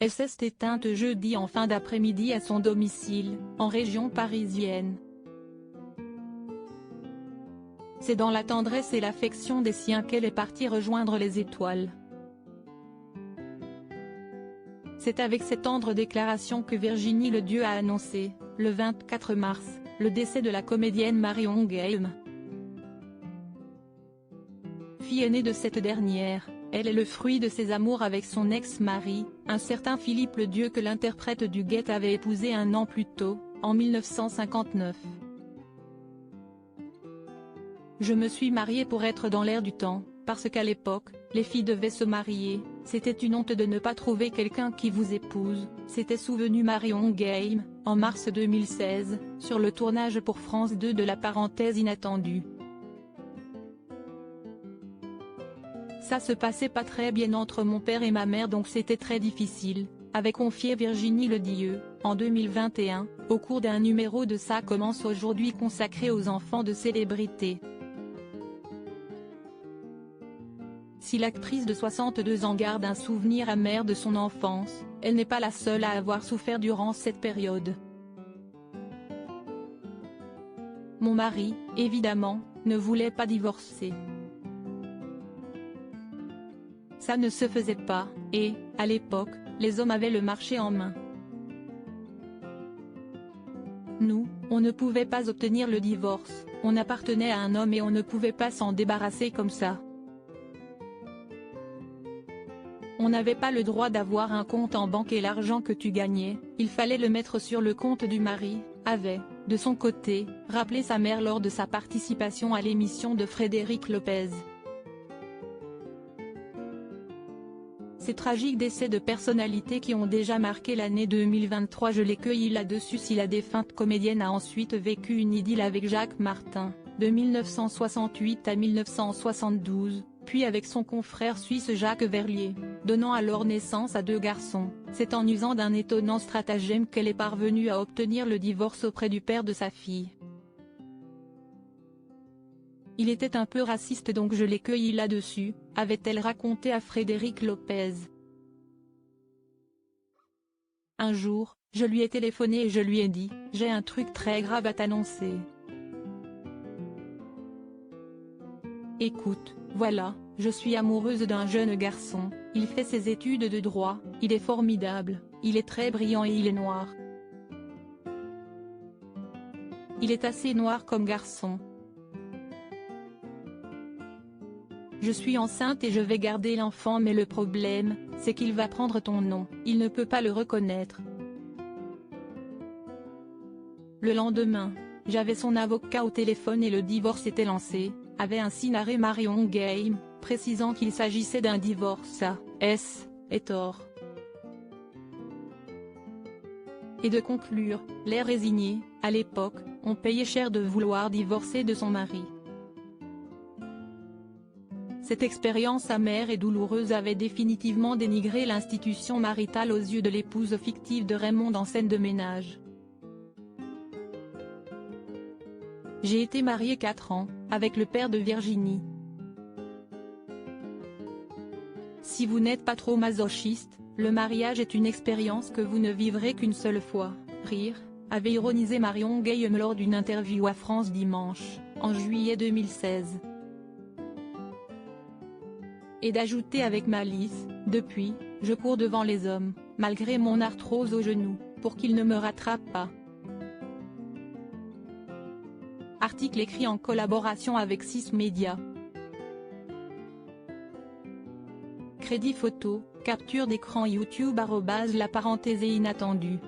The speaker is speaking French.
Elle s'est éteinte jeudi en fin d'après-midi à son domicile, en région parisienne. C'est dans la tendresse et l'affection des siens qu'elle est partie rejoindre les étoiles. C'est avec cette tendre déclaration que Virginie Ledieu a annoncé, le 24 mars, le décès de la comédienne Marion Guilhem. Fille aînée de cette dernière, elle est le fruit de ses amours avec son ex-mari, un certain Philippe Ledieu que l'interprète du Guet avait épousé un an plus tôt, en 1959. Je me suis mariée pour être dans l'air du temps, parce qu'à l'époque, les filles devaient se marier, c'était une honte de ne pas trouver quelqu'un qui vous épouse, s'était souvenu Marion Guilhem, en mars 2016, sur le tournage pour France 2 de La parenthèse inattendue. Ça se passait pas très bien entre mon père et ma mère donc c'était très difficile, avait confié Virginie Ledieu, en 2021, au cours d'un numéro de Ça commence aujourd'hui consacré aux enfants de célébrités. Si l'actrice de 62 ans garde un souvenir amer de son enfance, elle n'est pas la seule à avoir souffert durant cette période. Mon mari, évidemment, ne voulait pas divorcer. Ça ne se faisait pas, et, à l'époque, les hommes avaient le marché en main. Nous, on ne pouvait pas obtenir le divorce, on appartenait à un homme et on ne pouvait pas s'en débarrasser comme ça. On n'avait pas le droit d'avoir un compte en banque et l'argent que tu gagnais, il fallait le mettre sur le compte du mari, avait, de son côté, rappelé sa mère lors de sa participation à l'émission de Frédéric Lopez. Ces tragiques décès de personnalités qui ont déjà marqué l'année 2023 je les cueillis là-dessus si la défunte comédienne a ensuite vécu une idylle avec Jacques Martin, de 1968 à 1972, puis avec son confrère suisse Jacques Verlier, donnant alors naissance à 2 garçons, c'est en usant d'un étonnant stratagème qu'elle est parvenue à obtenir le divorce auprès du père de sa fille. Il était un peu raciste donc je l'ai cueilli là-dessus, avait-elle raconté à Frédéric Lopez. Un jour, je lui ai téléphoné et je lui ai dit, j'ai un truc très grave à t'annoncer. Écoute, voilà, je suis amoureuse d'un jeune garçon, il fait ses études de droit, il est formidable, il est très brillant et il est noir. Il est assez noir comme garçon. Je suis enceinte et je vais garder l'enfant mais le problème, c'est qu'il va prendre ton nom, il ne peut pas le reconnaître. Le lendemain, j'avais son avocat au téléphone et le divorce était lancé, avait ainsi narré Marion Guilhem, précisant qu'il s'agissait d'un divorce à S. et tort. Et de conclure, l'air résigné, à l'époque, on payait cher de vouloir divorcer de son mari. Cette expérience amère et douloureuse avait définitivement dénigré l'institution maritale aux yeux de l'épouse fictive de Raymond en scène de ménage. J'ai été mariée 4 ans, avec le père de Virginie. Si vous n'êtes pas trop masochiste, le mariage est une expérience que vous ne vivrez qu'une seule fois, rire, avait ironisé Marion Guilhem lors d'une interview à France Dimanche, en juillet 2016. Et d'ajouter avec malice, depuis, je cours devant les hommes, malgré mon arthrose au genou, pour qu'ils ne me rattrapent pas. Article écrit en collaboration avec 6 médias. Crédit photo, capture d'écran YouTube @ La parenthèse inattendue.